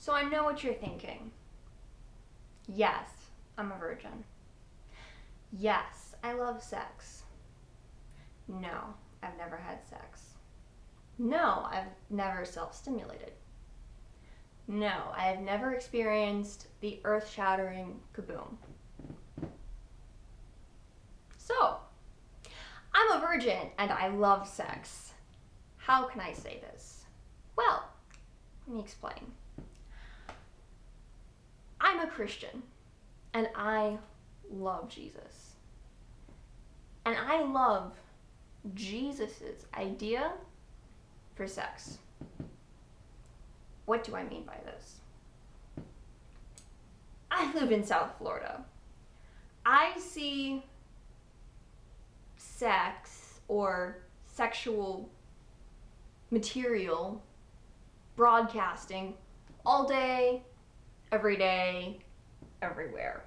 So I know what you're thinking. Yes, I'm a virgin. Yes, I love sex. No, I've never had sex. No, I've never self-stimulated. No, I have never experienced the earth-shattering kaboom. So, I'm a virgin and I love sex. How can I say this? Well, let me explain. I'm a Christian and I love Jesus. And I love Jesus's idea for sex. What do I mean by this? I live in South Florida. I see sex or sexual material broadcasting all day, every day, everywhere.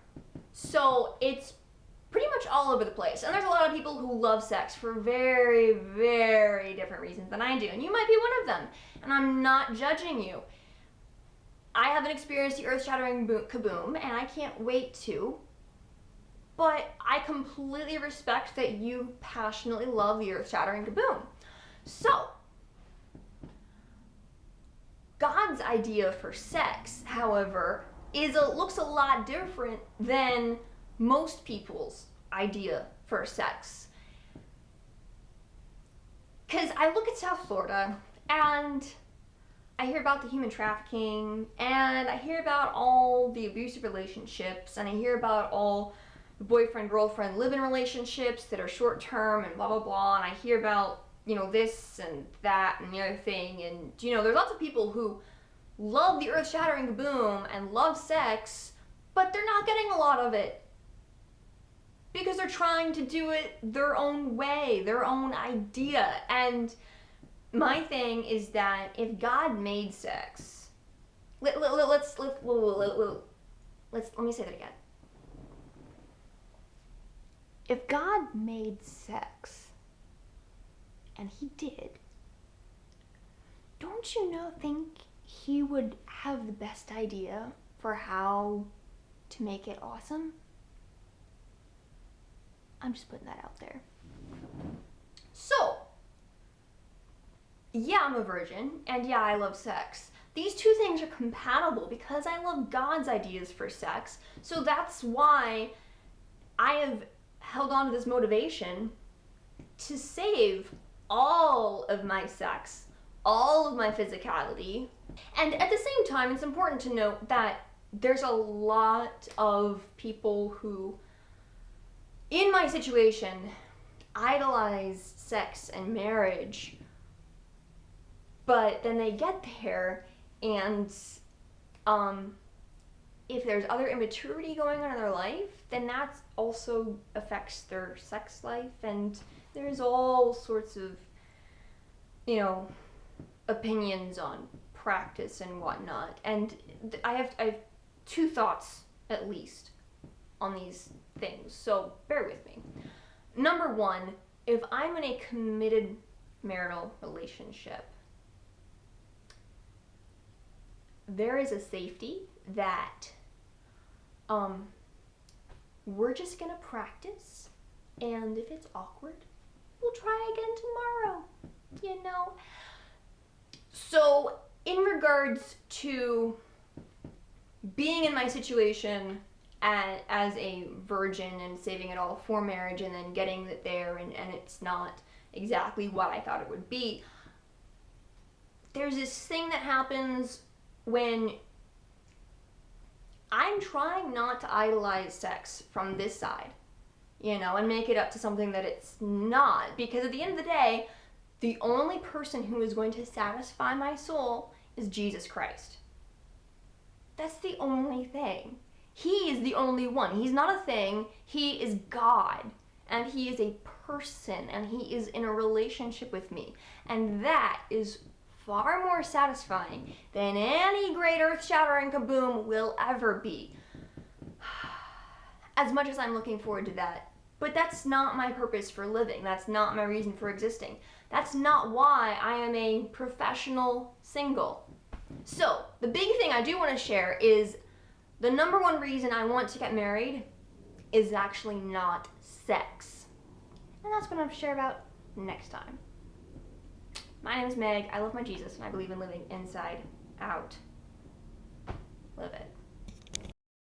So it's pretty much all over the place. And there's a lot of people who love sex for very, very different reasons than I do. And you might be one of them. And I'm not judging you. I haven't experienced the earth-shattering kaboom, and I can't wait to. But I completely respect that you passionately love the earth-shattering kaboom. So, God's idea for sex, however, looks a lot different than most people's idea for sex. Because I look at South Florida and I hear about the human trafficking, and I hear about all the abusive relationships, and I hear about all the boyfriend-girlfriend live-in relationships that are short-term and blah blah blah, and I hear about, this and that and the other thing, and there's lots of people who love the earth-shattering kaboom and love sex, but they're not getting a lot of it because they're trying to do it their own way, their own idea. And my thing is that if God made sex, let me say that again. If God made sex, and he did, don't you think he would have the best idea for how to make it awesome? I'm just putting that out there. So, yeah, I'm a virgin, and yeah, I love sex. These two things are compatible because I love God's ideas for sex. So that's why I have held on to this motivation to save all of my sex, all of my physicality. And at the same time, it's important to note that there's a lot of people who, in my situation, idolize sex and marriage, but then they get there and if there's other immaturity going on in their life, then that also affects their sex life, and there's all sorts of, opinions on practice and whatnot. And I have two thoughts, at least, on these things, so bear with me. Number one, if I'm in a committed marital relationship, there is a safety that we're just gonna practice, and if it's awkward, we'll try again tomorrow, So in regards to being in my situation as a virgin and saving it all for marriage and then getting it there and it's not exactly what I thought it would be, there's this thing that happens when I'm trying not to idolize sex from this side, and make it up to something that it's not. Because at the end of the day, the only person who is going to satisfy my soul is Jesus Christ. That's the only thing. He is the only one. He's not a thing. He is God. And he is a person. And he is in a relationship with me. And that is far more satisfying than any great earth-shattering kaboom will ever be. As much as I'm looking forward to that. But that's not my purpose for living. That's not my reason for existing. That's not why I am a professional single. So, the big thing I do want to share is the number one reason I want to get married is actually not sex. And that's what I'm going to share about next time. My name is Meg. I love my Jesus, and I believe in living inside out. Live it.